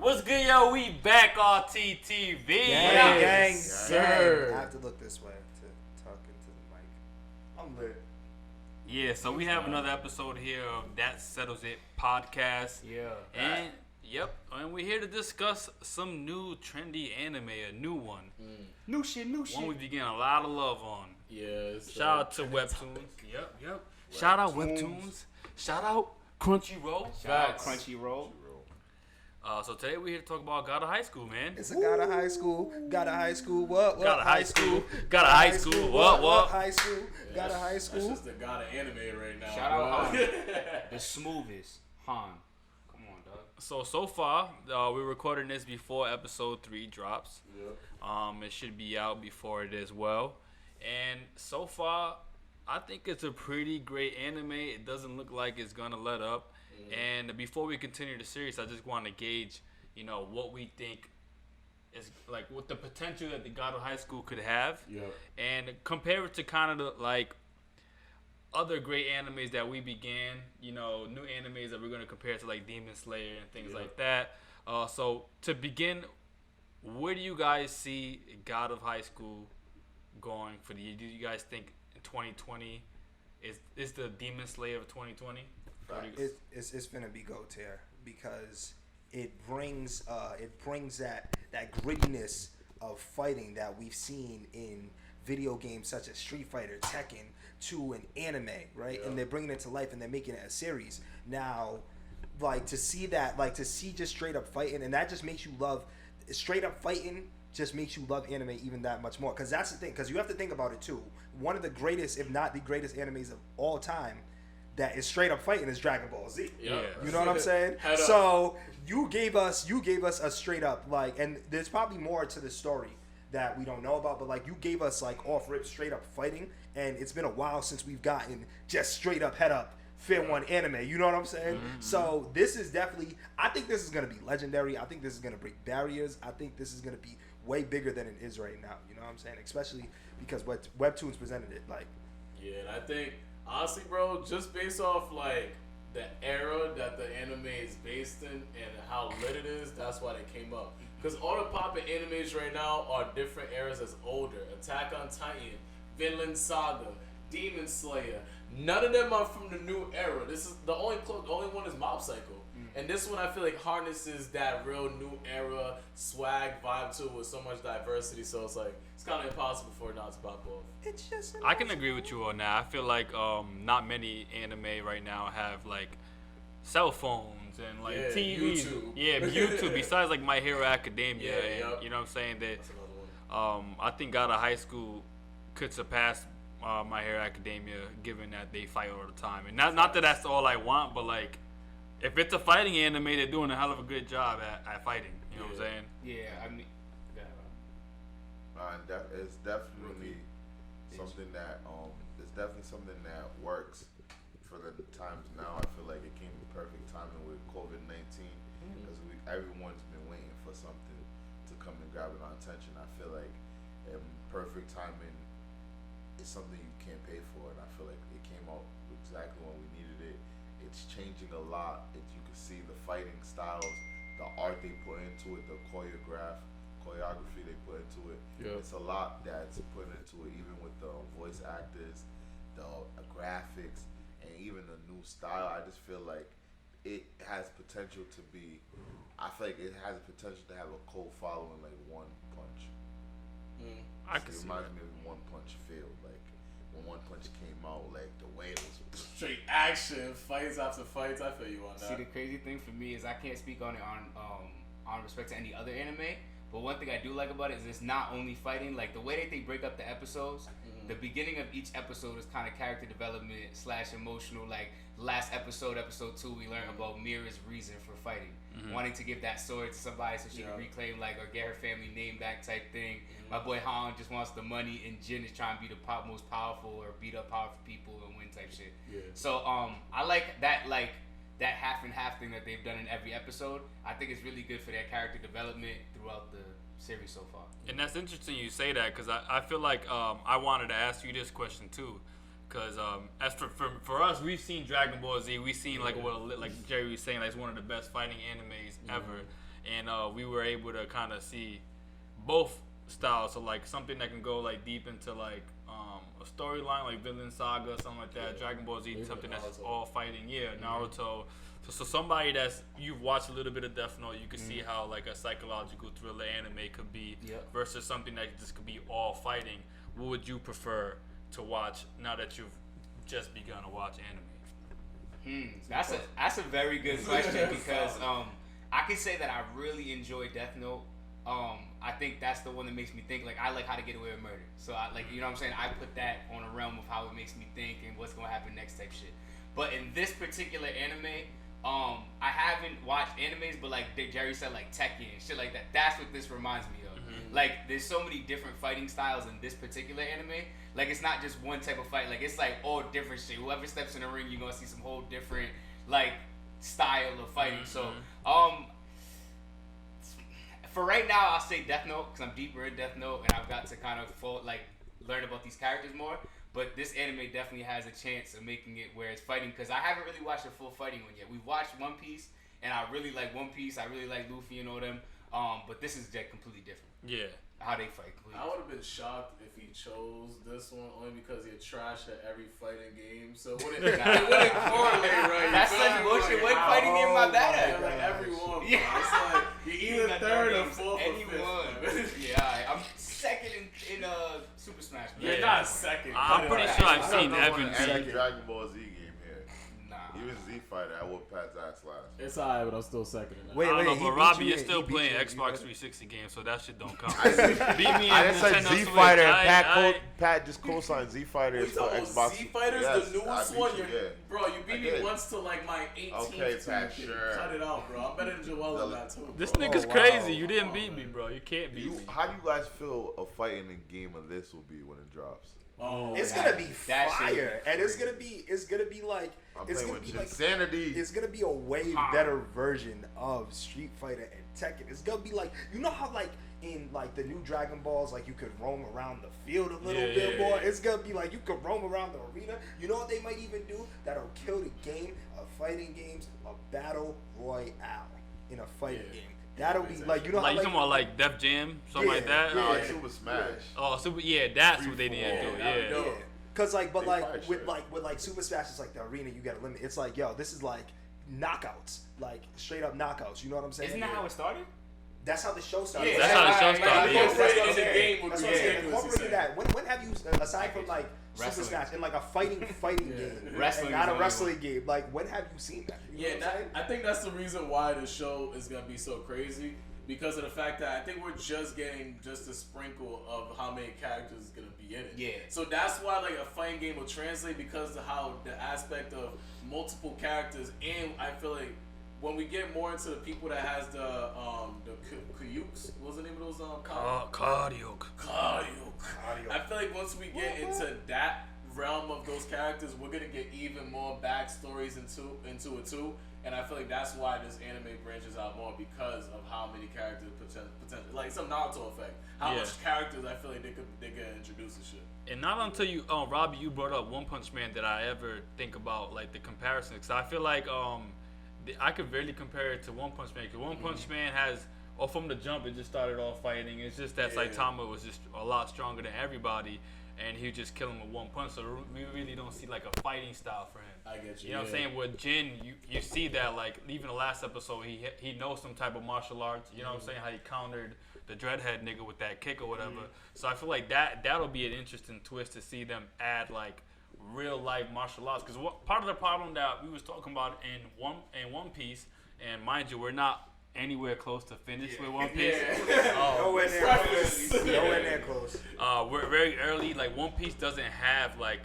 What's good, yo? We back on TTV. Gang, sir. I have to look this way to talk into the mic. I'm lit. Yeah, so we have another episode here of That Settles It podcast. Yeah. And we're here to discuss some new trendy anime, a new one. New shit. One we begin a lot of love on. Yes. Shout out to Webtoons. Yep. Shout out Webtoons. Shout out Crunchyroll. Shout out Crunchyroll. So today we're here to talk about God of High School, man. It's a God of High School. Got a high school. What? God of High School. God of High School. What? High school. Got a high That's school. just the god of anime right now. Shout out Han. The smoothest Han. Come on, dog. So far, we're recording this before episode 3 drops. Yep. It should be out before it as well. And so far, I think it's a pretty great anime. It doesn't look like it's gonna let up. And before we continue the series, I just want to gauge, what we think is like what the potential that the God of High School could have, and compare it to kind of like other great animes that we began. New animes that we're going to compare to like Demonslayer and things like that. So to begin, where do you guys see God of High School going for the year? Do you guys think in 2020 is the Demonslayer of 2020? It's gonna be go tier because it brings that grittiness of fighting that we've seen in video games such as Street Fighter, Tekken, to an anime, right? Yeah. And they're bringing it to life and they're making it a series. Now, like to see that, like to see just straight up fighting, and that just makes you love straight up fighting. Just makes you love anime even that much more. Because that's the thing. Because you have to think about it too. One of the greatest, if not the greatest, animes of all time that is straight up fighting is Dragon Ball Z. Yeah. You know what I'm saying? Head up. So you gave us a straight up like, and there's probably more to the story that we don't know about, but like you gave us like off rip straight up fighting, and it's been a while since we've gotten just straight up head up fair one anime. You know what I'm saying? Mm-hmm. So this is definitely, I think this is gonna be legendary. I think this is gonna break barriers. I think this is gonna be way bigger than it is right now. You know what I'm saying? Especially because what Webtoons presented it like. Yeah, and I think honestly, bro, just based off like the era that the anime is based in and how lit it is, that's why they came up. Because all the poppin' animes right now are different eras as older. Attack on Titan, Vinland Saga, Demon Slayer. None of them are from the new era. This is the only one is Mob Psycho. And this one I feel like harnesses that real new era swag vibe to it with so much diversity. So it's like it's kind of impossible for it not to pop off. It's just I can agree with you on that. I feel like not many anime right now have like cell phones and like TVs. YouTube. Yeah, YouTube. Besides like My Hero Academia, Yeah, and yep. you know what I'm saying, that That's another one. I think God of High School could surpass My Hero Academia, given that they fight all the time. And not that that's all I want, but like if it's a fighting anime, they're doing a hell of a good job at fighting. You know what I'm saying? Yeah, I mean, It's definitely something that works for the times now. I feel like it came in perfect timing with COVID-19 because everyone's been waiting for something to come and grab our attention. I feel like perfect timing is something you can't pay for, and I feel like it came out exactly when we needed it. It's changing a lot. You can see the fighting styles, the art they put into it, the choreography they put into it. Yeah. It's a lot that's put into it, even with the voice actors, the graphics, and even the new style. I just feel like it has potential to be. I feel like it has potential to have a cult following like One Punch. I can It see reminds that. me of One Punch feel. Like when One Punch came out, like the way it was. Straight action, fights after fights. I feel you on that. see, the crazy thing for me is I can't speak on it on respect to any other anime. But one thing I do like about it is it's not only fighting. Like the way that they break up the episodes, the beginning of each episode is kind of character development / emotional. Like last episode 2, we learned about Mira's reason for fighting, wanting to give that sword to somebody so she can reclaim like or get her family name back type thing. My boy Han just wants the money, and Jin is trying to be the most powerful or beat up powerful people and win type shit. Yeah. So I like that that half and half thing that they've done in every episode. I think it's really good for their character development throughout the series so far. And that's interesting you say that, because I feel like I wanted to ask you this question too, because as for us, we've seen Dragon Ball Z, we've seen like Jerry was saying, like it's one of the best fighting animes ever, and we were able to kind of see both styles. So like something that can go like deep into like a storyline like Villain Saga, something like that. Dragon Ball Z, something that's all fighting. Naruto. So somebody that's you've watched a little bit of Death Note, you can see how like a psychological thriller anime could be versus something that just could be all fighting. What would you prefer to watch now that you've just begun to watch anime? That's a very good question because I can say that I really enjoy Death Note. I think that's the one that makes me think. Like I like How to Get Away with Murder, so I like, you know what I'm saying. I put that on a realm of how it makes me think and what's gonna happen next type shit. But in this particular anime, I haven't watched animes, but like Jerry said, like Tekken and shit like that. That's what this reminds me of. Like there's so many different fighting styles in this particular anime. Like it's not just one type of fight. Like it's like all different shit. Whoever steps in the ring, you're gonna see some whole different like style of fighting. So for right now, I'll say Death Note because I'm deeper in Death Note and I've got to kind of learn about these characters more. But this anime definitely has a chance of making it where it's fighting because I haven't really watched a full fighting one yet. We've watched One Piece and I really like One Piece. I really like Luffy and all them. But this is just completely different. Yeah. How they fight. I would have been shocked if he chose this one only because you're trash at every fighting game. So it wouldn't correlate, right? That's such bullshit. What fighting game am I bad at? Like everyone. Yeah. It's like you're either third or fourth or fifth. Yeah, I'm second in Super Smash. You're not second. I'm pretty sure I've seen Evan Any beat. Dragon Ball Z game here. Nah. Even Z Fighter, I whooped Pat's ass last. It's alright, but I'm still second in that. Wait, I don't know, he but beat Robbie you is in- still he beat playing you in- Xbox 360 games, so that shit don't count. I Beat me in I didn't say Nintendo Z Switch. Fighter. I- Pat just co-signed Z Fighter Wait, for so Xbox. Z Fighter's Yes, the newest I beat one. you, Bro, you beat I me did. once to like my 18th. Okay, Pat, team. sure. Cut it out, bro. I'm better than Joel in that too. Bro. This nigga's wow. crazy. You didn't beat me, bro. You can't beat me. How do you guys feel a fight in the game of this will be when it drops? Oh, It's gonna be that shit fire, and it's gonna be like I'm it's playing gonna with be like insanity. it's gonna be a way better version of Street Fighter and Tekken. It's gonna be like, you know how like in like the new Dragon Balls, like you could roam around the field a little bit more. It's gonna be like you could roam around the arena. You know what they might even do that'll kill the game of fighting games, a battle royale in a fighting game. That'll be like, you know Like how you talking about like Def Jam, something like that. yeah. Like Super Smash. Oh, so yeah, that's what they need to do. that'd be Yeah. dope. Cause like, but They like probably with should. like Super Smash, it's like the arena you got a limit. It's like, yo, this is like knockouts, like straight up knockouts. You know what I'm saying? Isn't that how it started? That's how the show started. Yeah, That's how the show started, yeah. Incorporated in the game would That's be what I'm saying. ridiculous. Incorporated that. When have you, aside from like Wrestling. Super Smash, in like a fighting game, Wrestling and not is a the wrestling game, like when have you seen that? You know Yeah, what I'm saying? I think that's the reason why the show is gonna be so crazy, because of the fact that I think we're just getting just a sprinkle of how many characters is gonna be in it. Yeah. So that's why like a fighting game will translate, because of how the aspect of multiple characters, and I feel like when we get more into the people that has the Kuyuks, what was the name of those Cardio. Cardio. I feel like once we get into that realm of those characters, we're gonna get even more backstories into it too. And I feel like that's why this anime branches out more, because of how many characters potential, like some Naruto effect. How much characters I feel like they could introduce and shit. And not until you, Robbie, you brought up One Punch Man that I ever think about like the comparison. Cause I feel like I could really compare it to One Punch Man. Cause One Punch Man has, or from the jump, it just started off fighting. It's just that Saitama was just a lot stronger than everybody, and he would just kill him with one punch. So we really don't see like a fighting style for him. I get you. You know what I'm saying? With Jin, you see that like even the last episode, he knows some type of martial arts. You know what I'm saying? How he countered the Dreadhead nigga with that kick or whatever. So I feel like that'll be an interesting twist to see them add like real life martial arts. Because part of the problem that we was talking about in One Piece, and mind you, we're not anywhere close to finished with One Piece. Nowhere near close. Nowhere near close. We're very early. Like One Piece doesn't have like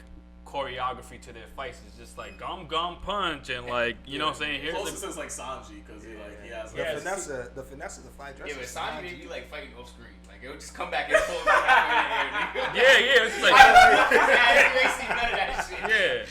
choreography to their fights. It's just like gum punch and like you know what I'm saying. Here's Closest is like Sanji, because he has. The finesse of the fight dresses. Yeah, but Sanji made you like fighting off screen. Like it would just come back and forth. Yeah, it's like you ain't seen none of that shit.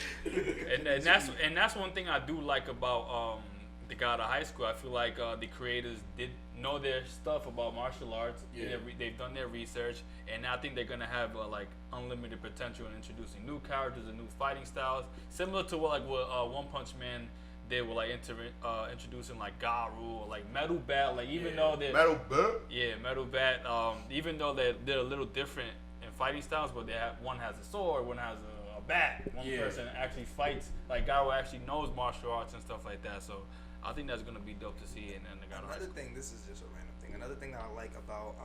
yeah, and that's one thing I do like about the God of High School. I feel like the creators did know their stuff about martial arts. Yeah. They've done their research, and I think they're gonna have like unlimited potential in introducing new characters and new fighting styles, similar to what One Punch Man they were like introducing like Garu or like Metal Bat, like even though they're Metal Bat. yeah, Metal Bat. Even though they're a little different in fighting styles, but one has a sword, one has a bat. One person actually fights. Like Garu actually knows martial arts and stuff like that. So I think that's gonna be dope to see in the God of High Another School. thing, this is just a random thing. Another thing that I like about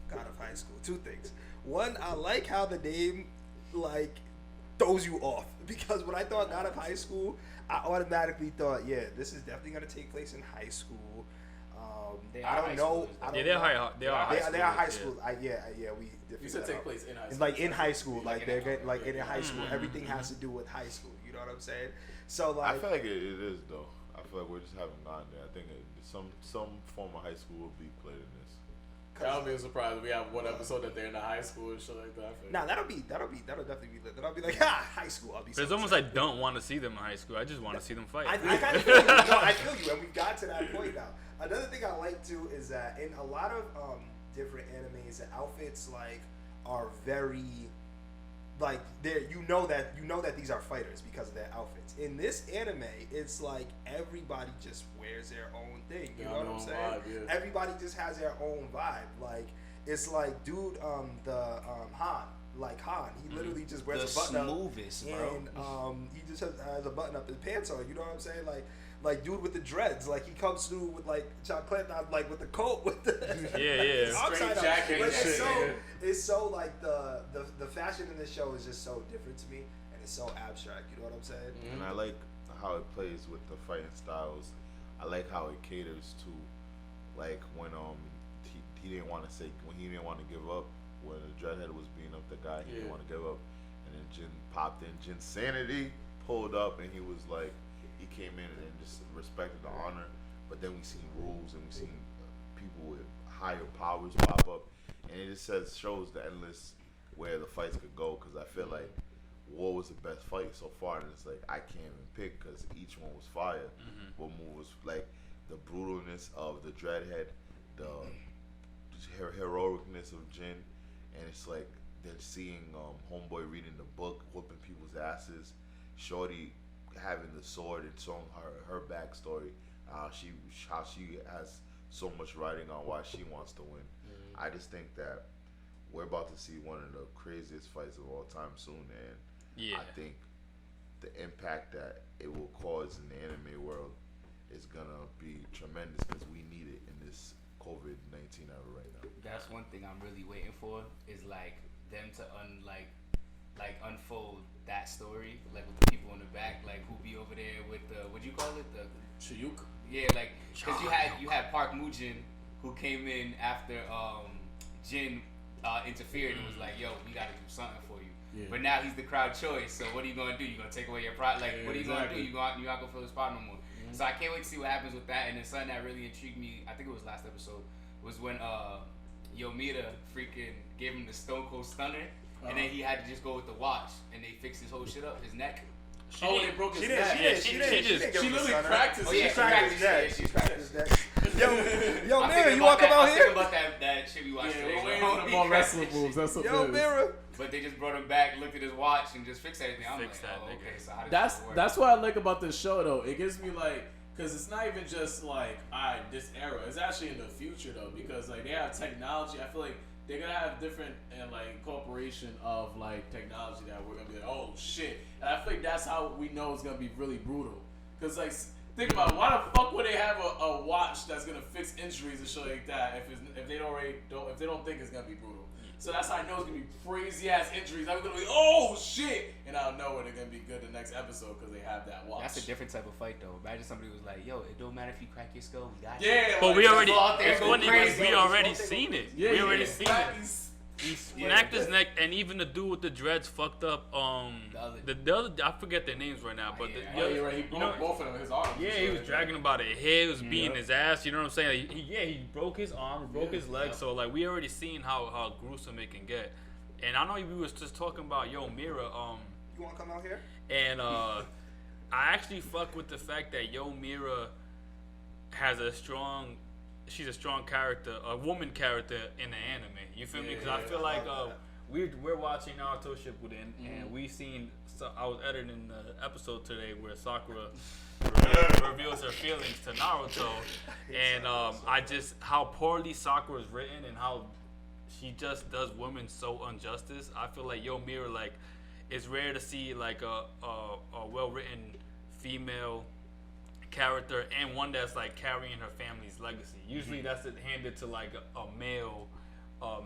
God of High School, two things. One, I like how the name like throws you off, because when I thought God of High School, I automatically thought, yeah, this is definitely gonna take place in high school. I don't know. Yeah, they're high. They are high school. We. You said take place in high school. It's like in high school, like they're getting, like in high school. Everything has to do with high school. You know what I'm saying? So like, I feel like it is though. I feel like we just haven't gone there. I think some form of high school will be played in this. That would be a surprise if we have one episode that they're in the high school and shit like that. Nah, that'll definitely be lit. That'll be like, high school. I'll be. But it's almost like I don't want to see them in high school. I just want to see them fight. I kind of feel you. No, I feel you, and we've got to that point now. Another thing I like too is that in a lot of different animes, the outfits like are very like you know that these are fighters because of their outfits. In this anime, it's like everybody just wears their own thing. You know what I'm saying? Vibe, yeah. Everybody just has their own vibe. Like it's like, dude, Han. Like Han, he literally just wears a button up, smoothest, bro. and he just has a button up his pants on. You know what I'm saying? Like dude with the dreads, like he comes through with like chocolate, not like with the coat, with the Straight jacket. Like, it's so like the fashion in this show is just so different to me, and it's so abstract. You know what I'm saying? And I like how it plays with the fighting styles. I like how it caters to, like when he didn't want to give up. When the Dreadhead was beating up the guy, he didn't want to give up, and then Jin popped in. Jin Sanity pulled up, and he was like, he came in and just respected the honor. But then we seen rules, and we seen people with higher powers pop up, and it just shows the endless where the fights could go. Because I feel like War was the best fight so far, and it's like I can't even pick because each one was fire. What move was like the brutalness of the Dreadhead, the heroicness of Jin. And it's like then seeing Homeboy reading the book, whooping people's asses, Shorty having the sword and showing her backstory, how she has so much writing on why she wants to win. I just think that we're about to see one of the craziest fights of all time soon, and I think the impact that it will cause in the anime world is gonna be tremendous because we need it in this COVID-19 era right now. That's one thing I'm really waiting for is like them to unfold that story, like with the people in the back, like who be over there with the what you call it, the Chiyuk. Yeah, like because you had Park Mujin who came in after Jin interfered and was like, yo, we gotta do something for you. Yeah. But now he's the crowd choice, so what are you gonna do? You gonna take away your pride? Like, what are you gonna do? You're not gonna fill his spot no more. So I can't wait to see what happens with that. And then something that really intrigued me, I think it was last episode, was when Yomita freaking gave him the Stone Cold Stunner, and then he had to just go with the watch, and they fixed his whole shit up, his neck. They broke his neck. She literally cracked his neck. Oh yeah, she cracked his neck. She cracked his neck. Yo, Mirror, you wanna come out here? I'm thinking about that shit we watched today. We're waiting for the more wrestling moves. That's what Yo, Mirror. But they just brought him back, looked at his watch, and just fixed everything. I'm like, okay, so how does this work? That's what I like about this show, though. It gives me like, because it's not even just like, this era. It's actually in the future, though, because like they have technology. I feel like they're gonna have different and like incorporation of like technology that we're gonna be like, oh shit. And I feel like that's how we know it's gonna be really brutal. Because like, think about it, why the fuck would they have a watch that's gonna fix injuries and shit like that if they don't think it's gonna be brutal. So that's how I know it's gonna be crazy ass injuries. I'm gonna be oh shit, and I'll know when they're gonna be good the next episode because they have that watch. That's a different type of fight though. Imagine somebody was like, "Yo, it don't matter if you crack your skull, we got you." But like, we already crazy. Seen it. Yeah, we already seen it. He snapped his neck, and even the dude with the dreads fucked up. The other I forget their names right now, but you're right. He broke both of them, his arms. Yeah, he was dragging him by the head. He was beating his ass. You know what I'm saying? Like, he broke his arm, broke his leg. So like we already seen how gruesome it can get. And I know we was just talking about Mira. You wanna come out here? And I actually fuck with the fact that Mira has she's a strong character, a woman character in the anime. You feel me? Because I feel like we're watching Naruto Shippuden, and we seen. So I was editing the episode today where Sakura reveals her feelings to Naruto, and how poorly Sakura is written and how she just does women so injustice. I feel like Yo Mirror, like, it's rare to see like a well written female character and one that's like carrying her family's legacy. Usually that's handed to like a male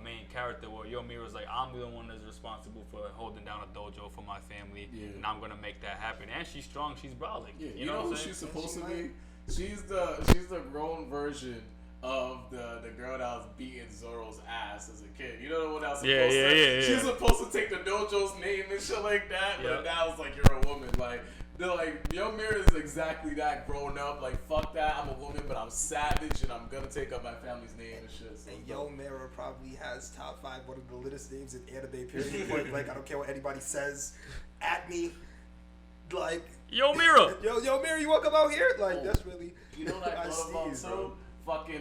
main character, where Yo Mirror's like, I'm the one that's responsible for holding down a dojo for my family, and I'm gonna make that happen. And she's strong, she's brolic. Yeah, you know what who I'm saying? she's supposed to be? She's the grown version of the girl that was beating Zoro's ass as a kid. You know what that was supposed to? Yeah. She's supposed to take the dojo's name and shit like that, but now it's like, you're a woman. Like, they're like, Yo Mirror is exactly that, grown up. Like, fuck that, I'm a woman, but I'm savage and I'm gonna take up my family's name and shit. So and Yo Mirror probably has top 5 one of the littest names in anime. Period. Point blank. I don't care what anybody says at me. Like, Yo Mirror. Yo Mirror, you wanna come out here? Like, that's really. You know what I thought about Steve, too? bro. Fucking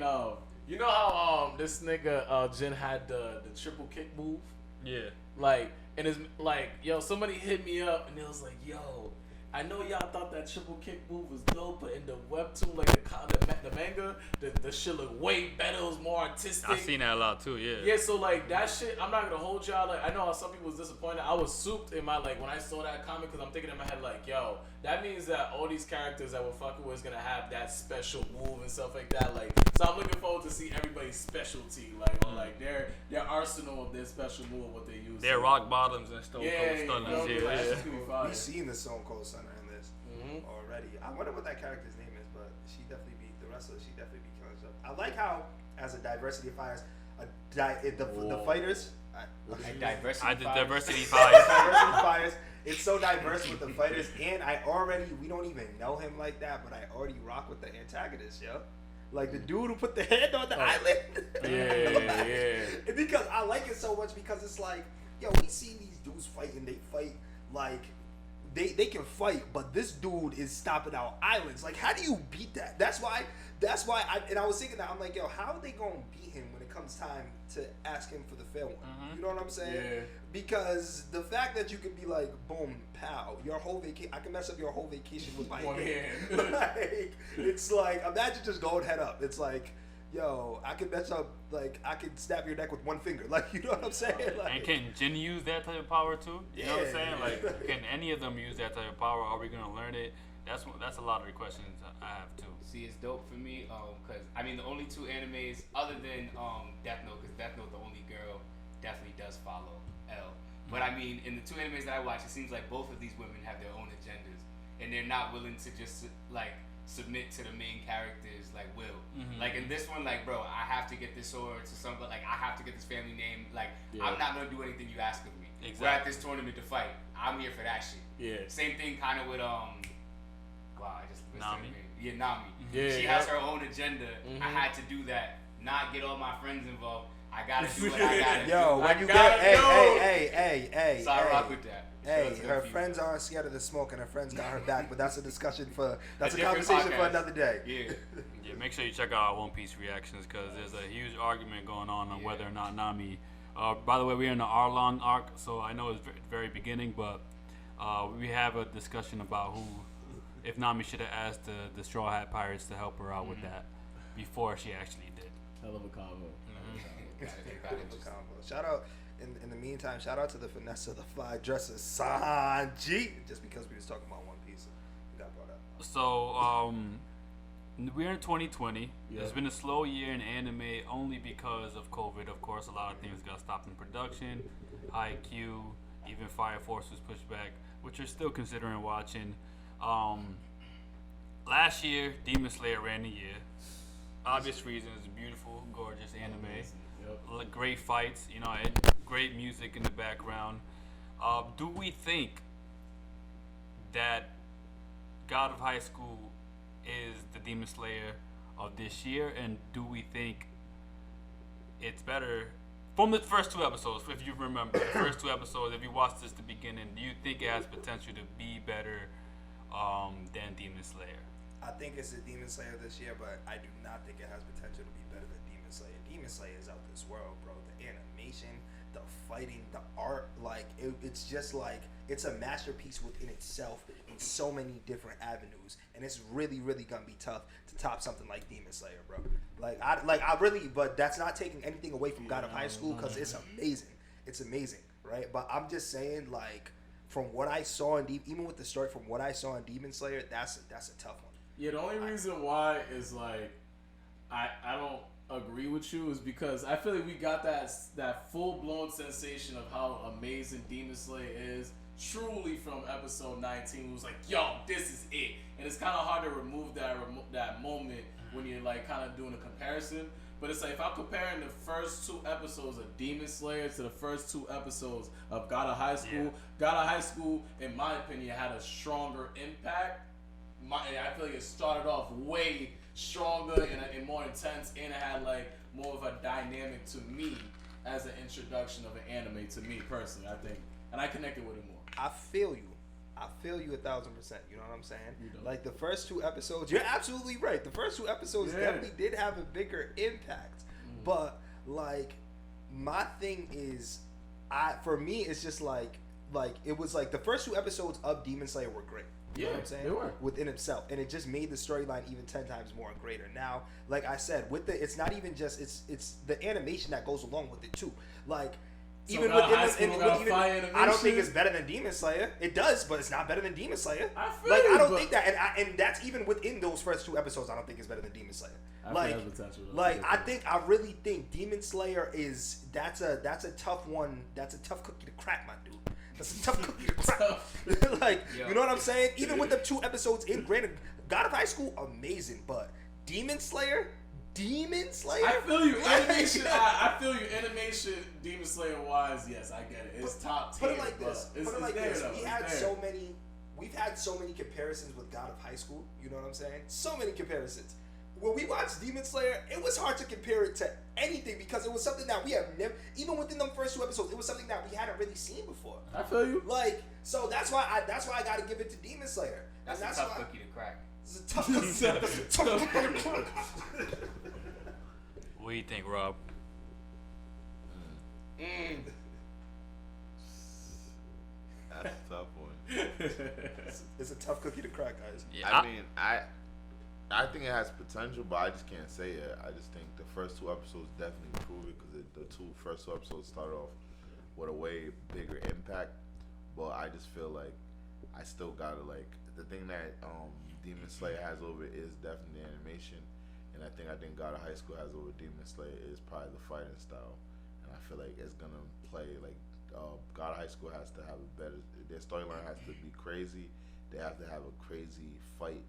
you know how this nigga Jin had the triple kick move? Yeah. Like, and it's like, yo, somebody hit me up and it was like, yo, I know y'all thought that triple kick move was dope, but in the webtoon, like the manga, the shit looked way better. It was more artistic. I've seen that a lot too. Yeah. Yeah, so like that shit, I'm not gonna hold y'all. Like, I know how some people was disappointed. I was souped in my, like, when I saw that comic, because I'm thinking in my head like, yo, that means that all these characters that we're fucking with is gonna have that special move and stuff like that. Like, so I'm looking forward to see everybody's specialty, like, or like their arsenal of their special move, what they use. They're rock bottoms and Stone Cold Stunners. You know, like, that's gonna be fire. We've seen the Stone Cold Stunner in this already. I wonder what that character's name is, but she definitely be the wrestler. She definitely be killing stuff. I like how, as a diversity of fighters, the fighters. Diversity Diversity fires. fighters. It's so diverse with the fighters, and we don't even know him like that, but I already rock with the antagonist, yo. Like the dude who put the hand on the island. Yeah. Because I like it so much because it's like, yo, we see these dudes fighting. They fight like they can fight, but this dude is stomping out islands. Like, how do you beat that? That's why I was thinking that, I'm like, yo, how are they gonna beat him when it comes time to ask him for the fair one? You know what I'm saying? Yeah. Because the fact that you could be like, boom, pow, your whole vacation, I can mess up your whole vacation with my One hand. Like, it's like, imagine just going head up. It's like, yo, I could mess up, like, I could snap your neck with one finger. Like, you know what I'm saying? Like, And can Jin use that type of power too? You know what I'm saying? Like, can any of them use that type of power? Are we gonna learn it? That's a lot of the questions I have too. See, it's dope for me, because I mean the only 2 animes other than Death Note, because Death Note, the only girl, definitely does follow L. But I mean, in the 2 animes that I watch, it seems like both of these women have their own agendas, and they're not willing to just like submit to the main characters like will. Like in this one, like, bro, I have to get this sword to somebody, like I have to get this family name. Like, I'm not gonna do anything you ask of me. Exactly. We're at this tournament to fight. I'm here for that shit. Yeah. Same thing kind of with wow, I just Nami. Yeah, Nami. Yeah, She has her own agenda. I had to do that. Not get all my friends involved. I gotta do what I gotta do. yo, when you gotta get, hey, So I rock with that. Hey, That's good her for you. friends aren't scared of the smoke, and her friends got her back. But that's a discussion that's a different conversation for podcast. another day. Yeah. Yeah, make sure you check out our One Piece reactions because there's a huge argument going on whether or not Nami. By the way, we're in the Arlong arc, so I know it's very beginning, but we have a discussion about if Nami should have asked the Straw Hat Pirates to help her out with that before she actually did. Hell of a combo. Shout out. In the meantime, shout out to the Vanessa the Fly Dresser Sanji. Just because we was talking about One Piece, we got brought up. So we're in 2020. There's been a slow year in anime only because of COVID. Of course, a lot of things got stopped in production. Haikyuu, even Fire Force was pushed back, which we're still considering watching. Last year, Demonslayer ran the year. Obvious reasons, beautiful, gorgeous anime. Great fights, and great music in the background. Do we think that God of High School is the Demon Slayer of this year, and do we think it's better from the first 2 episodes? If you remember the first 2 episodes, if you watched this at the beginning, do you think it has potential to be better than Demon Slayer? I think it's a Demon Slayer this year, but I do not think it has potential to be better than Demon Slayer. Demon Slayer is out this world, bro. The animation, the fighting, the art, like it's just like it's a masterpiece within itself in so many different avenues, and it's really, really gonna be tough to top something like Demon Slayer, bro. I really, but that's not taking anything away from God of High School because it's amazing. It's amazing, right? But I'm just saying, like, from what I saw in even with the story, from what I saw in Demon Slayer, that's a tough one. Yeah, the only reason why is like I don't agree with you is because I feel like we got that full blown sensation of how amazing Demon Slayer is truly from episode 19. It was like, yo, this is it, and it's kind of hard to remove that moment when you're like kind of doing a comparison. But it's like if I'm comparing the first 2 episodes of Demon Slayer to the first 2 episodes of God of High School, God of High School, in my opinion, had a stronger impact. I feel like it started off way stronger and more intense, and it had like more of a dynamic to me as an introduction of an anime to me personally, I think, and I connected with it more. I feel you 1,000%. You know what I'm saying? Like the first 2 episodes, you're absolutely right. The first 2 episodes definitely did have a bigger impact. But like my thing is, for me, it's just like it was like the first 2 episodes of Demon Slayer were great. You know what I'm saying? They were. Within itself. And it just made the storyline even 10 times more and greater. Now, like I said, it's not even just, it's the animation that goes along with it too. Like, So even God of within High School got fire animation? I don't think it's better than Demon Slayer. It does, but it's not better than Demon Slayer. I feel like, you, I don't but- think that. And that's even within those first 2 episodes, I don't think it's better than Demon Slayer. I really think Demon Slayer that's a tough one. That's a tough cookie to crack, my dude. That's a tough cookie to crack. Like, you know what I'm saying? Even with the 2 episodes in, granted, God of High School, amazing, but Demon Slayer. I feel you. Animation. I feel you. Animation. Demon Slayer wise, yes, I get it. It's top 10. Put it like this. Though. We've had so many comparisons with God of High School. You know what I'm saying? So many comparisons. When we watched Demon Slayer, it was hard to compare it to anything because it was something that we have never, even within the first 2 episodes, it was something that we hadn't really seen before. I feel you. Like, so that's why I got to give it to Demon Slayer. That's a tough cookie to crack. It's a tough cookie to crack. What do you think, Rob? That's a tough one. It's a tough cookie to crack, guys. Yeah, I mean, I think it has potential, but I just can't say it. I just think the first 2 episodes definitely prove it because the first 2 episodes start off with a way bigger impact. But I just feel like I still gotta like the thing that Demon Slayer has over it is definitely the animation, and I think God of High School has over Demon Slayer is probably the fighting style, and I feel like it's gonna play like God of High School has to have a better. Their storyline has to be crazy. They have to have a crazy fight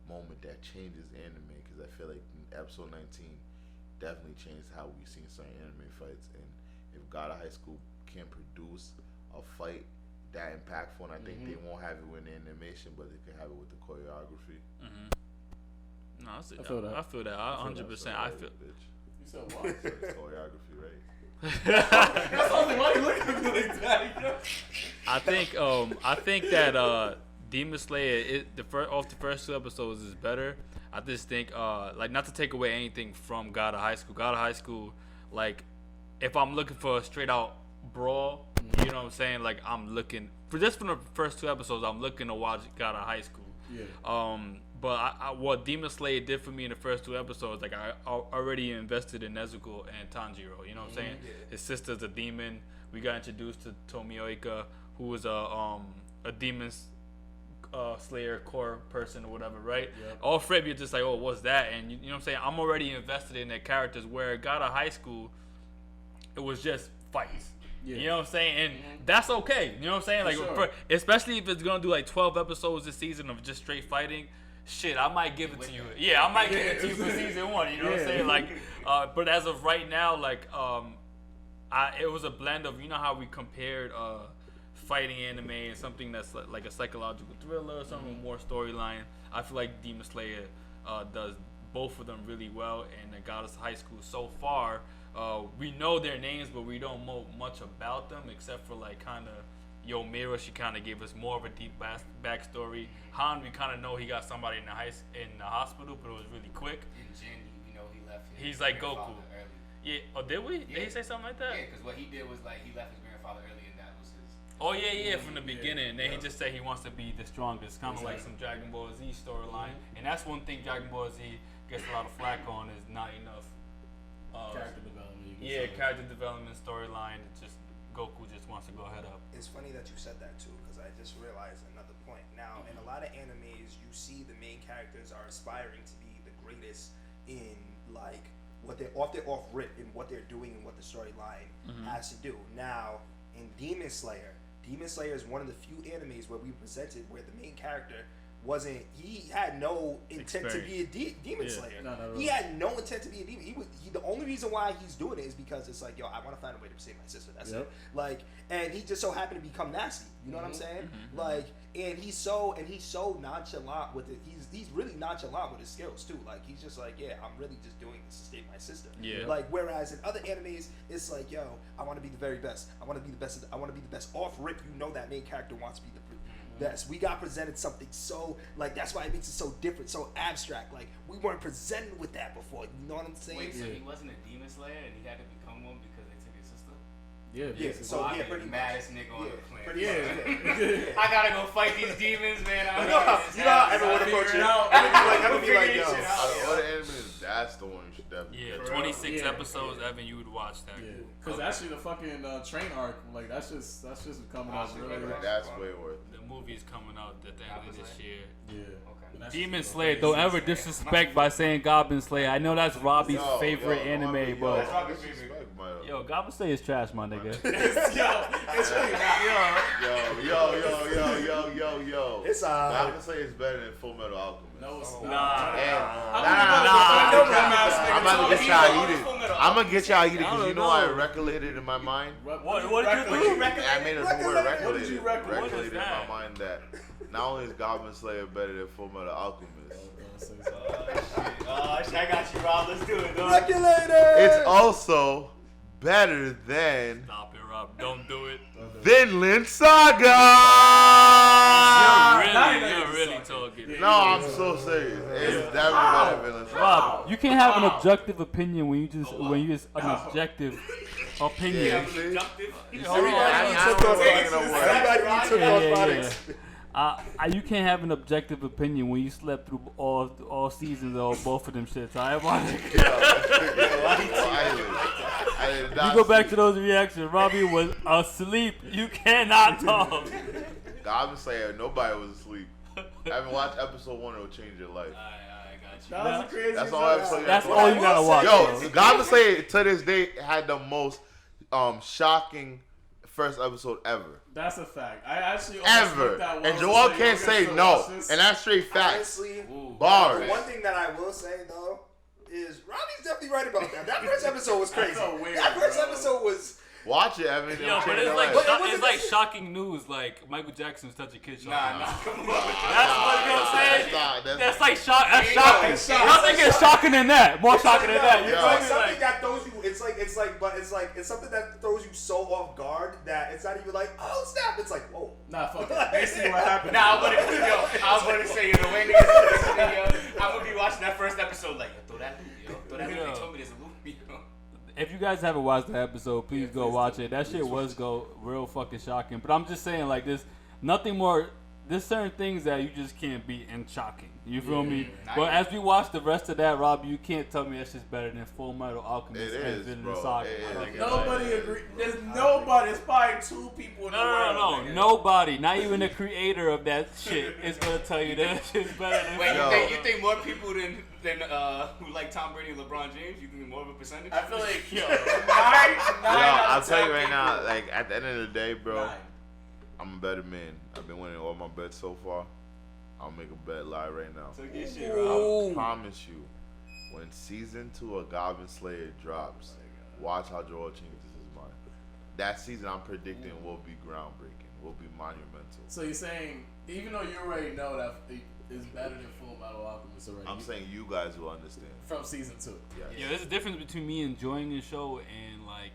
moment that changes anime because I feel like episode 19 definitely changed how we've seen certain anime fights, and if God of High School can produce a fight that impactful, and I think they won't have it with the animation, but they can have it with the choreography. No, I feel that. I feel that. 100%. I feel. Bitch. You said what? Choreography, right? That's only why you looking at me like that. I think that Demon Slayer off the first 2 episodes is better. I just think like not to take away anything from God of High School. God of High School, like if I'm looking for a straight out brawl, you know what I'm saying? Like I'm looking for just from the first 2 episodes, I'm looking to watch God of High School. Yeah. But what Demon Slayer did for me in the first 2 episodes, like I already invested in Nezuko and Tanjiro. You know what I'm saying? His sister's a demon. We got introduced to Tomioka, who was a demon Slayer core person or whatever, right? Yep. All Fred, you're just like, oh, what's that? And you know what I'm saying? I'm already invested in their characters. Where God of High School, it was just fights. Yeah. You know what I'm saying? And that's okay. You know what I'm saying? Like, sure. Especially if it's gonna do like 12 episodes this season of just straight fighting. Shit, I might give it to you. Yeah, I might give it to you for season 1. You know what I'm saying? Like, but as of right now, like, it was a blend of, you know how we compared fighting anime and something that's like a psychological thriller or something with more storyline. I feel like Demon Slayer does both of them really well, and the God of High School so far, we know their names, but we don't know much about them except for like kind of Mira. She kind of gave us more of a deep backstory. Han, we kind of know he got somebody in the hospital, but it was really quick. And Jin, we know he left his He's like grandfather Goku. early. Yeah. Oh, did we? Did he say something like that? Yeah, because what he did was like he left his grandfather early, and that was his. Oh yeah, from the beginning. And then he just said he wants to be the strongest, kind of like some Dragon Ball Z storyline. And that's one thing Dragon Ball Z gets a lot of flack on is not enough Character development. character development storyline. Just Goku just wants to go head up. It's funny that you said that too, because I just realized another point. Now, in a lot of animes, you see the main characters are aspiring to be the greatest in like what they're off rip in what they're doing and what the storyline has to do. Now, in Demon Slayer is one of the few animes where we presented where the main character he had no intent to be a demon slayer. No, he had no intent to be a demon. The only reason why he's doing it is because it's like, yo, I want to find a way to save my sister. That's it. Like, and he just so happened to become nasty. You know what I'm saying? Like, and he's so nonchalant with it. He's really nonchalant with his skills too. Like, he's just like, yeah, I'm really just doing this to save my sister. Yeah. Like, whereas in other animes, it's like, yo, I want to be the very best. I want to be the best. I want to be the best. Off rip, you know that main character wants to be the best. We got presented something so like that's why it makes it so different, so abstract. Like we weren't presented with that before. You know what I'm saying? Wait, so he wasn't a demon slayer and he had to become one because they took his sister? Yeah. So I yeah, be pretty the much. maddest nigga on the planet. Pretty much. I gotta go fight these demons, man. You know how everyone approaches it. I would be like, yo. Out of all the animes, that's the one you should definitely. Yeah, 26 episodes, Evan, you would watch that. Yeah, because actually the fucking train arc, like that's just coming out really. That's way worth it. The movie's coming out at the end of this year. Yeah. Okay. Demon Slayer, don't ever disrespect by saying Goblin Slayer. I know that's Robbie's favorite anime, but yo, Goblin Slayer is trash, my nigga. It's really not. Yo. It's Goblin Slayer is better than Full Metal Alchemist. No, it's Nah. I'm gonna get y'all eating because you know I recollected in my mind. What did you do? I made a word What did you recollected What is in that? my mind that not only is Goblin Slayer better than Full Metal Alchemist, I got you, Rob. Let's do it, dog. Regulator. it's also better than Stop it, Rob. Don't do it. Vinland Saga. You're really talking. No, I'm so serious. It's definitely better than Vinland Saga. Rob, you can't have an objective opinion when you just an objective opinion. Everybody took orthotics. You can't have an objective opinion when you slept through all seasons of both of them shits. You go back to those reactions. Robbie was asleep. You cannot talk. Goblin Slayer, nobody was asleep. Haven't watched episode 1, it'll change your life. That was a crazy. That's all episode. That's all you gotta watch. Yo, Goblin Slayer to this day had the most shocking first episode ever. That's a fact. I actually Ever. And Joel can't say no. And that's straight facts. Honestly, Bars. one thing that I will say though is Robbie's definitely right about that. That first episode was crazy. Weird, that first bro. episode was. Watch it, Evan. Yo, but it's like it's like shocking news. Like Michael Jackson's touch a kid. Come on. Come on. That's what I'm saying. That's like Shocking. Nothing is shocking than that. More shocking than that. You It's know like what I something mean? that throws you. It's something that throws you so off guard that it's not even like, oh snap. It's like, whoa. Nah, fuck it. Basically what happened. I was gonna say, the way niggas I'm gonna be watching that first episode like, yo, throw that loop, yo. Throw that loop. They told me there's a loop, yo. If you guys haven't watched the episode, please go watch it. That shit was real fucking shocking. But I'm just saying, like, there's nothing more. There's certain things that you just can't beat and shocking. You feel me? But as we watch the rest of that, Rob, you can't tell me that's just better than Full Metal Alchemist It and is, Vinland bro. Saga. Nobody agree. There's nobody. There's probably 2 people in the world. No. Nobody, not even the creator of that shit, is gonna tell you that shit's better than. Wait, you think more people than who like Tom Brady and LeBron James? You think more of a percentage? I feel like yo, I'll tell you right now, like at the end of the day, bro, 9. I'm a better man. I've been winning all my bets so far. I'll make a bet live right now. So get shit, Rob. I promise you, when season 2 of Goblin Slayer drops, watch how Joel changes his mind. That season I'm predicting will be groundbreaking, will be monumental. So you're saying, even though you already know that it's better than Full Metal Alchemist already, I'm saying you guys will understand. from season 2. Yes. Yeah, there's a difference between me enjoying the show and like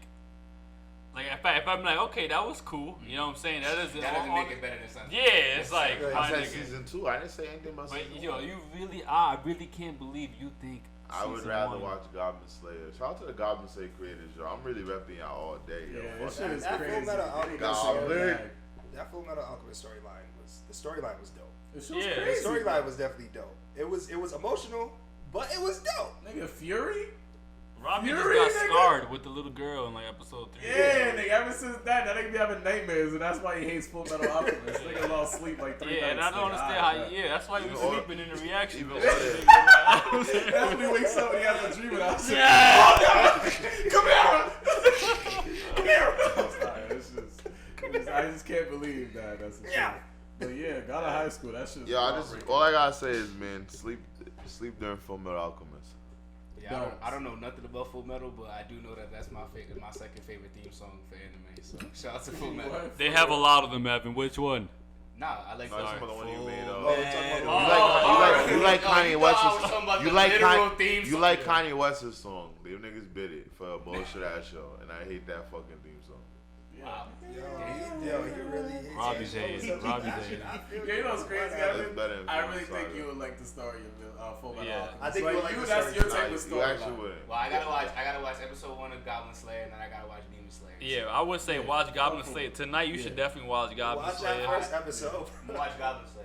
if I'm like, okay, that was cool. You know what I'm saying? That doesn't make it better than something. Yeah, it's like I my said nigga. season 2. I didn't say anything about But season 1. yo, I really can't believe you think I would Season rather 1. watch Goblin Slayer. Shout out to the Goblin Slayer creators, yo. I'm really repping y'all all day, yo. Yeah, Fuck this shit is That crazy. Fullmetal Alchemist Goblin. That Fullmetal Alchemist storyline was dope. It's Yeah. The crazy. storyline was definitely dope. It was emotional, but it was dope. Nigga, Fury? Robbie just Fury, got nigga? scarred with the little girl in like episode 3. Yeah, nigga, ever since that nigga be having nightmares, and that's why he hates Full Metal Alchemist. Nigga lost sleep like 3 Yeah, and I nights. don't nigga. understand how. Yeah, that's why he was Even- sleeping in the reaction. even- That's when he wakes up and he has a dream about shit. Yeah. Come here! Come here! I'm sorry, I just can't believe that. That's the Yeah. truth. But yeah, got a high school. That shit's Yo, heartbreaking. all I gotta say is, man, sleep during Full Metal Alchemist. Yeah, I don't know nothing about Full Metal, but I do know that that's my second favorite theme song for anime. So shout out to Full Metal. What? They have a lot of them, Evan. Which one? Nah, I like No, it's the one you made. Oh, it's talking about You like Kanye West's you like you Kanye West's song. Them niggas bid it for a bullshit ass show, and I hate that fucking theme song. Wow. Yo, he really hates Robbie's that show hating. with such Robbie's passion. hating. I feel Yeah, you know what's crazy, That's Evan? better than I Full really Metal think Saga. you would like the story of Full Metal Yeah. Alchemist. I think you would like the that's story. your Nah, type of you story. actually wouldn't. Well, I gotta watch episode 1 of Goblin Slayer, and then I gotta watch Demon Slayer. Yeah, I would say watch Goblin Slayer tonight. You should definitely watch Goblin Watch Slayer. that first episode. I'm gonna watch Goblin Slayer.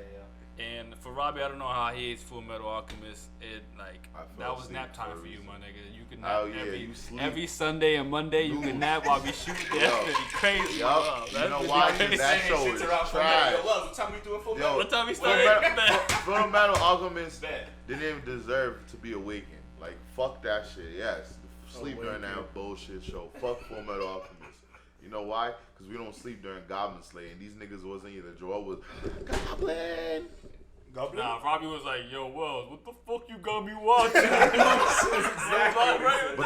And for Robbie, I don't know how he hates Full Metal Alchemist. It like I fell that was asleep nap time for a for you, reason. my nigga. You can Oh, nap yeah, you sleep. every Sunday and Monday. You can nap while we shoot. That's Yo. pretty crazy. Yup. bro. You That's know pretty why? crazy. That show is trash. What time we doing Full Yo, Metal? What time we Full started? Full Metal Alchemist Bet. didn't even deserve to be awakened. Like, fuck that shit. Yes, sleep during Awakened. that bullshit show. Fuck Full Metal Alchemist. You know why? Because we don't sleep during Goblin Slayer. And these niggas wasn't either. Joel was Goblin. Goblin? Nah, Robbie was like, "Yo, Wells, what the fuck you got me watching?" But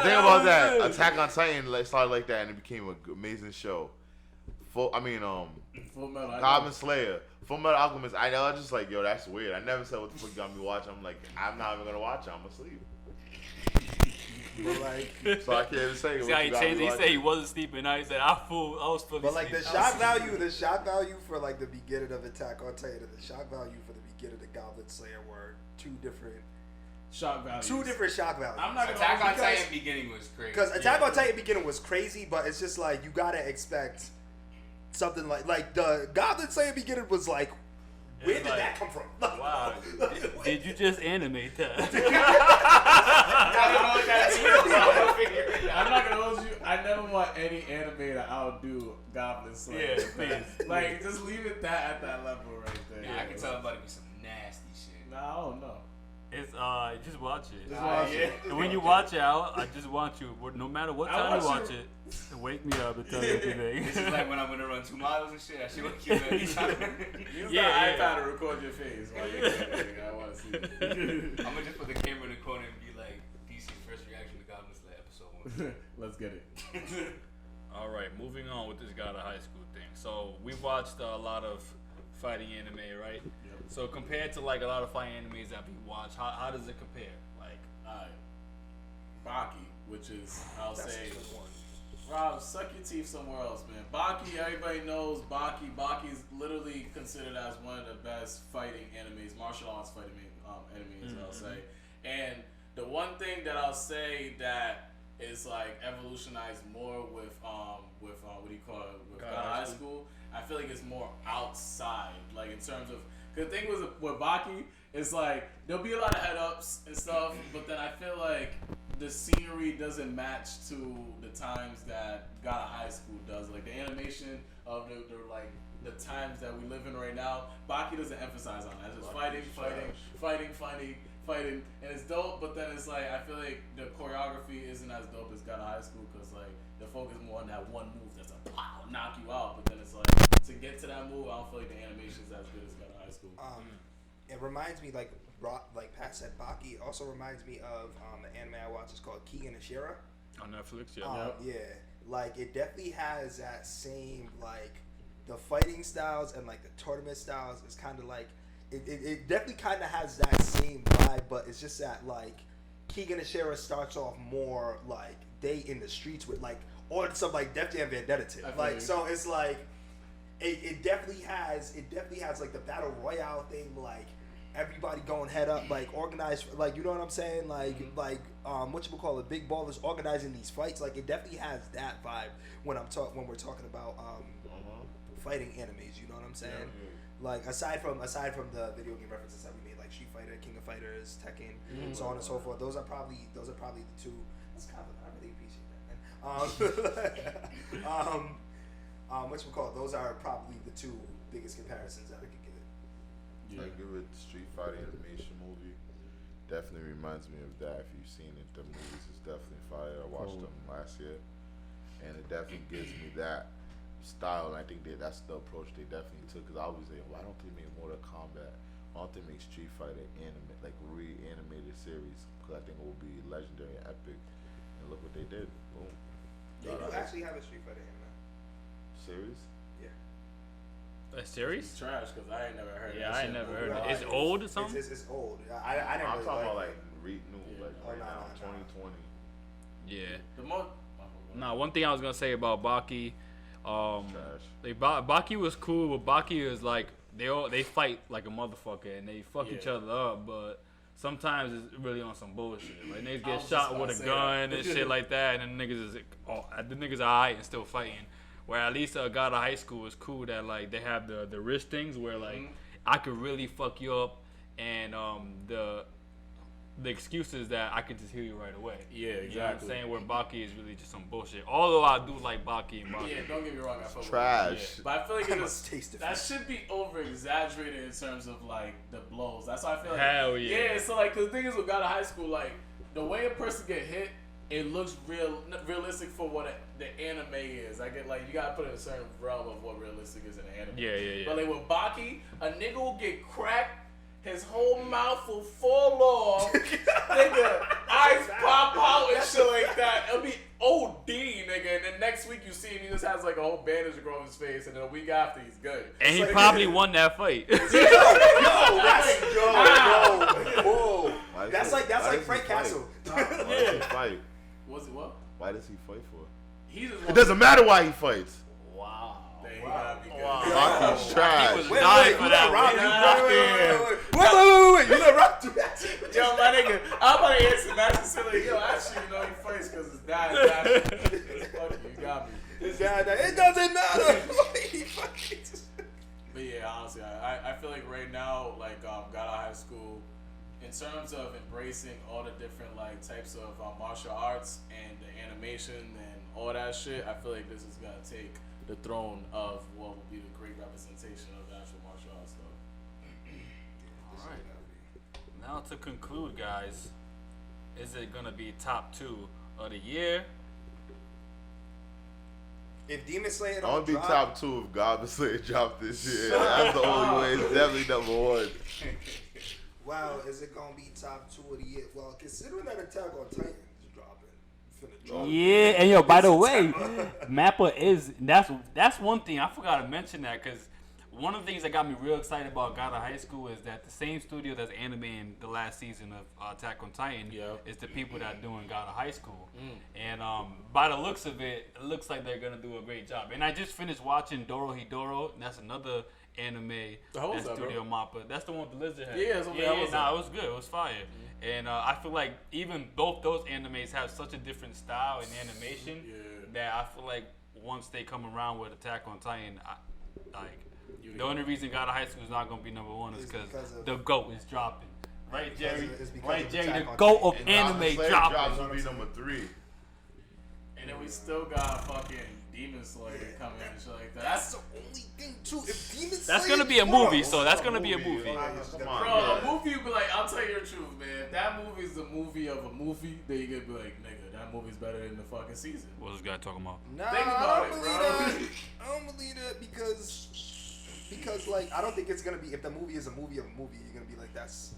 think about that. Attack on Titan started like that, and it became an amazing show. Full Metal. I Goblin Slayer, Full Metal Alchemist. I know, I was just like, yo, that's weird. I never said what the fuck you got me watching. I'm like, I'm not even gonna watch it. I'm asleep. But like, So I can't even say See what how you he got changed me it? He said he watching. wasn't sleeping. Now he said, I was fully but like the sleeping." shock value for like the beginning of Attack on Titan and the shock value for the beginning of Goblin Slayer were two different shock value. shock values. I'm not gonna Attack on Because- Titan beginning was crazy. Because Attack on Titan beginning was crazy, but it's just like you gotta expect something like the Goblin Slayer beginning was like, where It's did like, that come from? Wow. Did you just animate that? I don't know what that means. So I'm gonna figure it out. I'm not gonna hold you. I never want any anime to outdo Goblin Slayer. Yeah, please. Like, just leave it at that level right there. Yeah, I can tell about to be some nasty shit. Nah, I don't know. It's just watch it. Just watch yeah. it. And when you watch it, I just want you, no matter what I time you watch watch it, to wake me up and tell me everything. This is like when I'm gonna run 2 miles and shit. I should wake you up every time. Use Yeah, the yeah. iPad to record your face while you're doing it. I want to see it. I'm gonna just put the camera in the corner and be like, DC's first reaction to Goblin Slayer episode 1. Let's get it. All right, moving on with this guy to high school thing. So we've watched a lot of fighting anime, right? Yep. So compared to like a lot of fighting animes that we watch, how does it compare? Like, Alright. Baki, which is, I'll That's say, a good one. Rob, suck your teeth somewhere else, man. Baki, everybody knows Baki. Baki's literally considered as one of the best fighting animes, martial arts fighting animes, I'll say. And the one thing that I'll say that is like evolutionized more with what do you call it, with God High High School, I feel like it's more outside, like in terms of, cause the thing with Baki, it's like there'll be a lot of head ups and stuff, but then I feel like the scenery doesn't match to the times that God of High School does. Like the animation of the times that we live in right now, Baki doesn't emphasize on that. It's just fighting, and it's dope. But then it's like I feel like the choreography isn't as dope as God of High School because like the focus more on that one move that's a pow, knock you out. But then it's like to get to that move, I don't feel like the animation's as good as God of High School. It reminds me like Pat said, Baki. It also reminds me of the anime I watch. It's called Keegan and Shira. on Netflix, yeah. Yeah, like it definitely has that same like the fighting styles and like the tournament styles. It's kind of like it definitely kind of has that same vibe, but it's just that like Keegan and Shira starts off more like they in the streets with like or some like Def Jam Vendetta tip. Like so it's like it definitely has like the battle royale thing like. everybody going head up, like organized, like you know what I'm saying, like Big Ballers organizing these fights. Like it definitely has that vibe when we're talking about fighting animes. You know what I'm saying? Yeah. Like aside from the video game references that we made, like Street Fighter, King of Fighters, Tekken, so on and so forth. Those are probably the two. That's kind of I really appreciate that, man. Those are probably the two biggest comparisons that I could give it. Yeah. I give it Street Fighter animation movie. Definitely reminds me of that. If you've seen it, the movies is definitely fire. I watched them last year, and it definitely gives me that style. And I think that's the approach they definitely took. Cause I was saying, why don't they make Mortal Kombat? Why don't they make Street Fighter re-animated series? Because I think it will be legendary and epic. And look what they did. Boom. They do actually have a Street Fighter anime series. A series? It's trash because I ain't never heard of it. Yeah, I ain't never heard of it. It's It's old or something? It's old. I never. I'm talking about like like new, like right now, 2020. Yeah. The most. Nah, one thing I was gonna say about Baki, Trash. Baki was cool, but Baki is like they fight like a motherfucker and they fuck each other up, but sometimes it's really on some bullshit. Like niggas get shot with a gun and shit like that, and then the niggas are alright and still fighting. Where at least God of High School is cool that like they have the wrist things where like I could really fuck you up, and the excuses that I could just heal you right away. Yeah, exactly. You know what I'm saying? Where Baki is really just some bullshit. Although I do like Baki and Baki. Yeah, don't get me wrong. I fuck with Trash. it. Yeah. But I feel like that it. should be over exaggerated in terms of like the blows. That's why I feel like. Hell yeah. Yeah, so like, cause the thing is with God of High School, like the way a person get hit, it looks realistic for what the anime is. I get like you gotta put it in a certain realm of what realistic is in the anime. Yeah. But like with Baki, a nigga will get cracked. His whole mouth will fall off. Nigga, eyes pop out and shit like that. It'll be OD, nigga. And then next week you see him, he just has like a whole bandage across his face. And then a week after, he's good. And he probably won that fight. Whoa. That's like Frank Castle. Why does he fight? Was it what? Why does he fight for? He just It doesn't matter why he fights. Wow. He gotta be good. Baki's trash. He was dying for that one. Wait. You let Rock do that? Yo, my nigga, I'm about to answer that and say like, yo, actually, you know, he fights because his dad is actually. Fuck you, you got me. His dad, it doesn't matter. But yeah, honestly, I feel like right now, like God of High School, in terms of embracing all the different like types of martial arts and the animation and all that shit, I feel like this is gonna take the throne of what will be the great representation of the actual martial arts stuff. Alright. Now to conclude, guys, is it gonna be top 2 of the year? If Demonslayer I don't want to be drop, top 2 if Goblin dropped this year. That's the only way. It's definitely number 1. wow, is it gonna be top 2 of the year? Well, considering that Attack on Titan is dropping, finna drop. Yeah, and yo, by the way, Mappa is that's one thing I forgot to mention that because one of the things that got me real excited about God of High School is that the same studio that's animating the last season of Attack on Titan is the people that are doing God of High School, and by the looks of it, it looks like they're gonna do a great job. And I just finished watching Dorohedoro, and that's another anime that Studio Mappa. That's the one with the lizard head. Yeah, it was good. It was fire. And I feel like even both those animes have such a different style in animation that I feel like once they come around with Attack on Titan, the only reason God of High School is not going to be number 1 is because the GOAT is dropping. Right, Jerry? Right, Jerry? The GOAT of anime dropping. Will be number 3. And then we still got fucking Demonslayer coming and shit like that. That's the only thing too. If Demonslayer that's gonna be a movie, so that's gonna be a movie. Come on, Bro, a movie you be like, I'll tell you the truth, man. If that movie is the movie of a movie, then you gonna be like, nigga, that movie's better than the fucking season. What's this guy talking about? Nah, Think about I it, don't bro. believe that. I don't believe that because like I don't think it's gonna be. If the movie is a movie of a movie, you're gonna be like that's.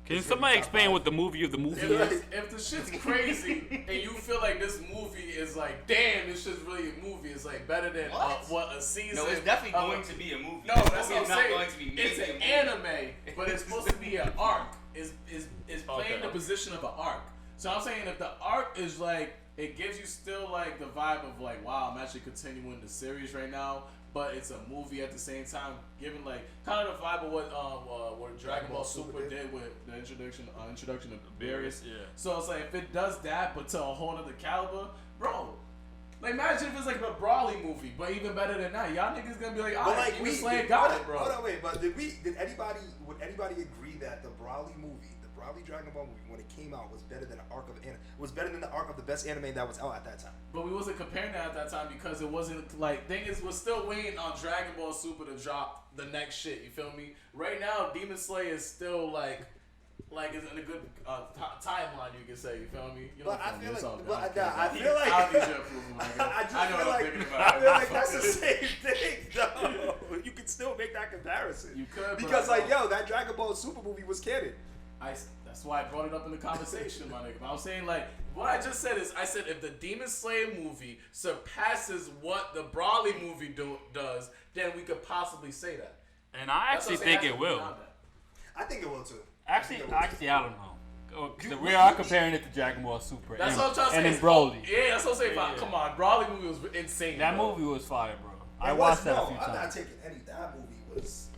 Can somebody explain what the movie of the movie is? If the shit's crazy and you feel like this movie is like, damn, this shit's really a movie, it's like better than what a season. No, it's definitely going to be a movie. No, that's what I'm not saying. going to be It's an anime, but it's supposed to be an arc. It's playing the position of an arc. So I'm saying if the arc is like it gives you still like the vibe of like, wow, I'm actually continuing the series right now, but it's a movie at the same time, giving like kind of the vibe of what Dragon Ball Super did with the introduction of Beerus. Yeah. So it's like if it does that, but to a whole other caliber, bro. Like imagine if it's like a Brawly movie, but even better than that, y'all niggas gonna be like, But alright, like Demon Slayer got it, bro. Hold on, wait. But would anybody agree that the Brawly movie, the Brawly Dragon Ball movie, when it came out, was better than the arc of the best anime that was out at that time? But we wasn't comparing that at that time because it wasn't like thing is we're still waiting on Dragon Ball Super to drop the next shit. You feel me? Right now, Demon Slayer is still like it's in a good timeline. You can say. You feel me? You But don't I me. feel It's all like, good. I feel like, I don't need your approval, nigga. I just I know feel what I'm like, thinking I about. feel like that's the same thing, though. You can still make that comparison. You could, because but like, yo, that Dragon Ball Super movie was canon. That's why I brought it up in the conversation, my nigga. But I was saying, like, what I just said is, I said if the Demon Slayer movie surpasses what the Brawly movie does, then we could possibly say that. And I actually think it will. I think it will too. Actually, I don't know. We are comparing it to Dragon Ball Super. That's what I'm trying to say. And then Broly. Yeah, that's what I'm saying. Yeah. Come on, Brawly movie was insane. That bro. movie was fire, bro. I watched that a few I'm not times. taking any. That movie was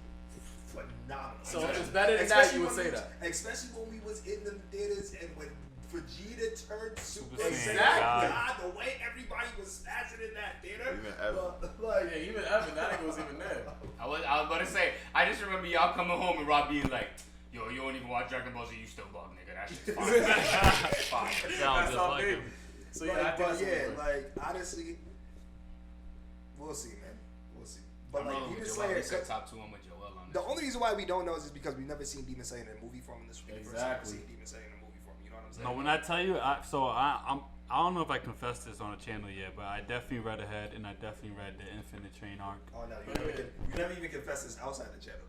phenomenal. So if it's better than that, you would say that. Especially when we was in the theaters and when Vegeta turned Super Saiyan Saiyan. God. God, the way everybody was smashing in that theater. Even Evan. Yeah, even Evan, that nigga was even there. I was about to say, I just remember y'all coming home and Rob being like, yo, you don't even watch Dragon Ball Z, you still bug, nigga. That shit's fine. Sounds That's just all like big. him. So yeah, I think it's good. like honestly, we'll see, man. We'll see. But I'm like rolling Demon with Joel. Slayer, We said top 2. I'm with Joel on this. the only reason why we don't know is because we've never seen Demon Slayer in a movie form. This is the first time we've Exactly. seen Demon Slayer in a movie form. You know what I'm saying? No, when I tell you, I don't know if I confessed this on the channel yet, but I definitely read ahead and I definitely read the Infinite Train arc. Oh no, you never even confessed this outside the channel.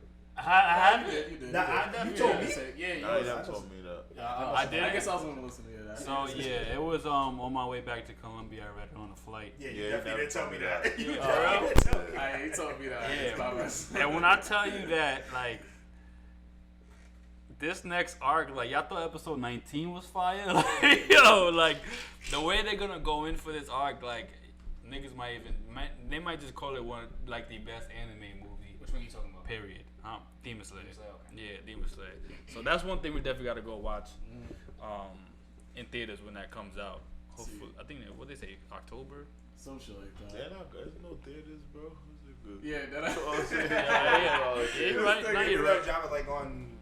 I You haven't. did. Nah, I you definitely told did. me. Yeah, you Nah, you was. never told me that. Yeah, I did. I guess I was gonna listen to that. So yeah, it was on my way back to Columbia. I read it on a flight. Yeah, Yeah, you you definitely never didn't tell told me me that. that. You Yeah. definitely didn't tell me that. He told me that. Yeah. It's my bad. And when I tell you that, like, this next arc, like, y'all thought episode 19 was fire? Like, yo, like, the way they're gonna go in for this arc, like, niggas they might just call it one, like, the best anime movie. Which one are you talking about? Period. Demon Slayer. Demon Slayer, okay. Yeah, Demon Slayer. So that's one thing we definitely gotta go watch in theaters when that comes out. Hopefully, I think what they say, October. Some shit like that. Yeah, there's no theaters, bro. Is it good? Yeah, that Yeah, you're right. No, you're right. Drop it like on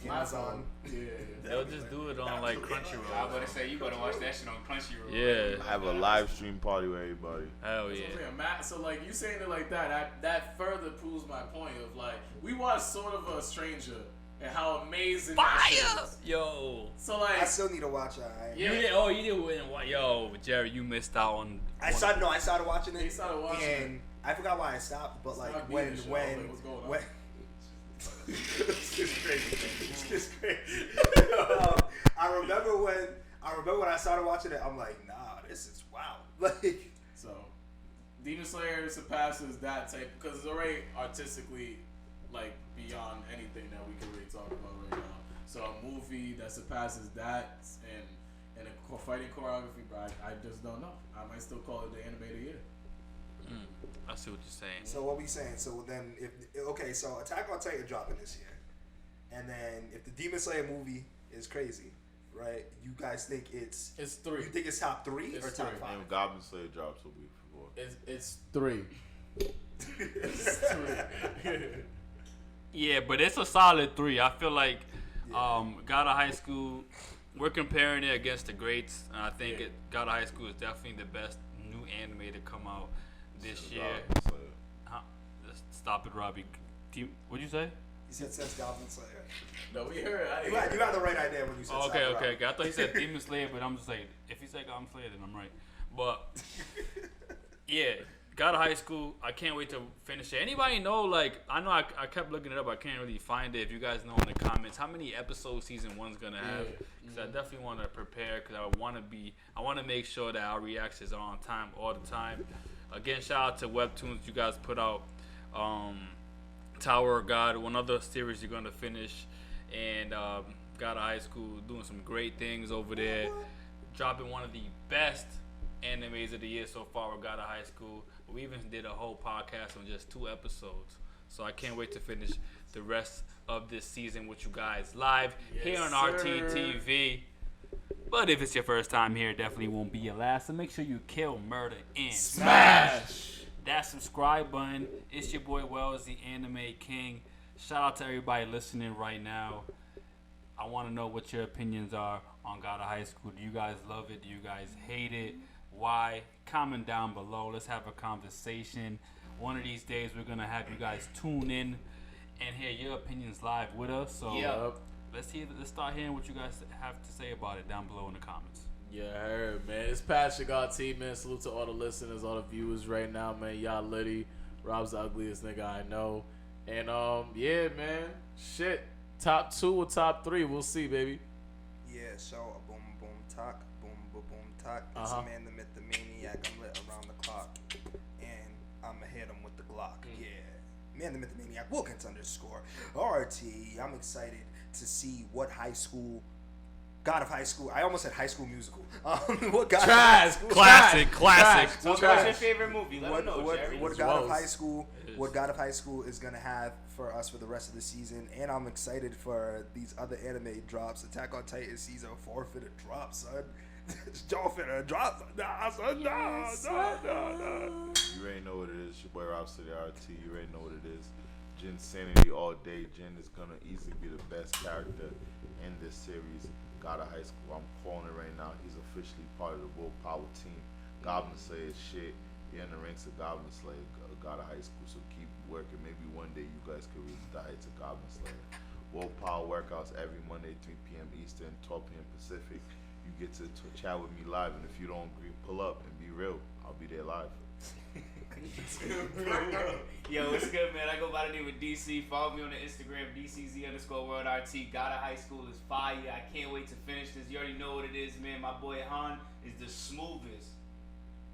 Amazon. Yeah. They'll just do it on like I was Crunchyroll. about to say, you better watch that shit on Crunchyroll. Yeah. Have a live stream party with everybody. Hell That's yeah. what I'm saying. So like you saying it like that further proves my point of like we watched Sort of a Stranger and how amazing that shit is. Yo. So like I still need to watch it. You didn't. Yo, Jerry, you missed out on. I started watching it. He started watching and it. I forgot why I stopped, but like Stop when beating the shit. I was like, what's going on? It's just crazy. It's just crazy. I remember when I started watching it. I'm like, nah, this is wow. Like, So Demon Slayer surpasses that type because it's already artistically like beyond anything that we can really talk about right now. So a movie that surpasses that and a fighting choreography, bro, I just don't know. I might still call it the anime of the year. I see what you're saying. so what we saying? So then, so Attack on Titan dropping this year, and then if the Demon Slayer movie is crazy, right? You guys think it's 3. You think it's top 3 It's or top 3. 5? And Goblin Slayer drops a week before. It's 3. It's 3. Yeah, but it's a solid 3. I feel like God of High School. We're comparing it against the greats, and I think God of High School is definitely the best new anime to come out this year. Goblin Slayer. Huh? Just stop it, Robbie. What'd you say? He said says Goblin Slayer. No, we heard. You had the right idea when you said. Oh, okay. Sakurai. I thought he said Demon Slayer, but I'm just saying, if he said Goblin Slayer, then I'm right. But yeah, God of High School. I can't wait to finish it. Anybody know? Like, I know I kept looking it up. I can't really find it. If you guys know in the comments, how many episodes season 1's gonna have? Because I definitely want to prepare. Because I want to make sure that our reactions are on time all the time. Again, shout out to Webtoons. You guys put out Tower of God, one other series you're gonna finish, and God of High School doing some great things over there, dropping one of the best animes of the year so far with God of High School. We even did a whole podcast on just 2 episodes. So I can't wait to finish the rest of this season with you guys live here on RTTV. But if it's your first time here, it definitely won't be your last. So make sure you kill, murder, and smash that subscribe button. It's your boy Wells, the Anime King. Shout out to everybody listening right now. I want to know what your opinions are on God of High School. Do you guys love it? Do you guys hate it? Why? Comment down below. Let's have a conversation. One of these days, we're going to have you guys tune in and hear your opinions live with us. So let's start hearing what you guys have to say about it down below in the comments. Yeah, I heard, man. It's Patricrt, man. Salute to all the listeners, all the viewers right now, man. Y'all litty. Rob's the ugliest nigga I know. And, yeah, man. Shit. Top 2 or top 3. We'll see, baby. Yeah, so a boom, boom, talk. Boom, boom, boom, talk. It's a man, the myth, the maniac. I'm lit around the clock. And I'ma hit him with the Glock. Yeah. Man, the myth, the maniac. Wilkins _ RT. I'm excited to see what God of High School. I almost said High School Musical. What God of High School? Classic. So what's your favorite movie? Let me know, what God of High School is gonna have for us for the rest of the season, and I'm excited for these other anime drops. Attack on Titan season 4 finna drop, son. Y'all finna drop. Nah, son. Nah. You already know what it is. Your boy Robcityrt. You already know what it is. Jin Sanity all day. Jin is gonna easily be the best character in this series. God of High School, I'm calling it right now. He's officially part of the Willpower team. Goblin Slayer is shit. You're in the ranks of Goblin Slayer, God of High School. So keep working. Maybe one day you guys could reach the heights of Goblin Slayer. Willpower workouts every Monday, 3 p.m. Eastern, 12 p.m. Pacific. You get to chat with me live, and if you don't agree, pull up and be real. I'll be there live. Yo, it's good, man. I go by the name of DC. Follow me on the Instagram, DCZ_WorldRT. God of High School is fire. I can't wait to finish this. You already know what it is, man. My boy Han is the smoothest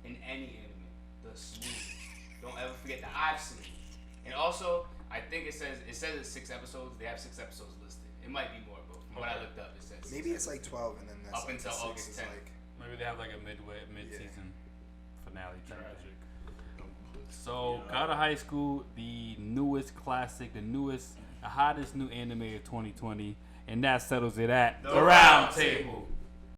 in any anime. The smoothest. Don't ever forget that I've seen it. And also, I think it says it's 6 episodes. They have 6 episodes listed. It might be more, but from what I looked up, it says maybe it's like 12, and then that's up until August 10th. Maybe they have like a mid-season finale type of shit. So, God of High School, the newest classic, the hottest new anime of 2020, and that settles it at the Round Table.